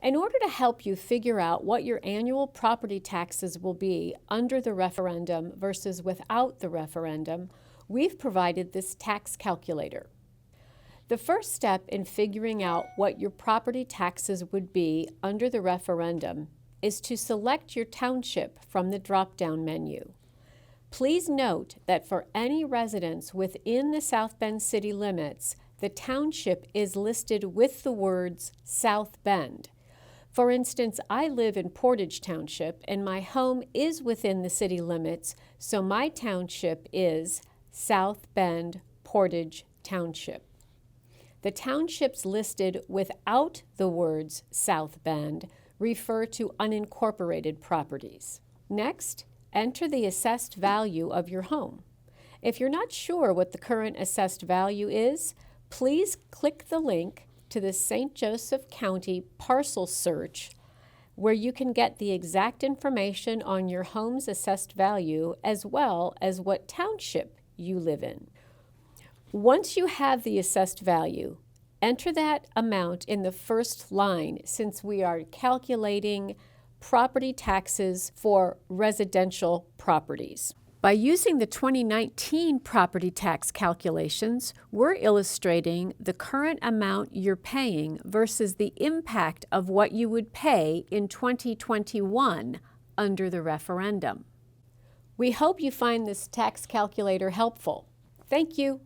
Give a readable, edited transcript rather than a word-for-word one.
In order to help you figure out what your annual property taxes will be under the referendum versus without the referendum, we've provided this tax calculator. The first step in figuring out what your property taxes would be under the referendum is to select your township from the drop-down menu. Please note that for any residents within the South Bend city limits, the township is listed with the words South Bend. For instance, I live in Portage Township and my home is within the city limits, so my township is South Bend Portage Township. The townships listed without the words South Bend refer to unincorporated properties. Next, enter the assessed value of your home. If you're not sure what the current assessed value is, please click the link to the St. Joseph County parcel search, where you can get the exact information on your home's assessed value as well as what township you live in. Once you have the assessed value, enter that amount in the first line since we are calculating property taxes for residential properties. By using the 2019 property tax calculations, we're illustrating the current amount you're paying versus the impact of what you would pay in 2021 under the referendum. We hope you find this tax calculator helpful. Thank you.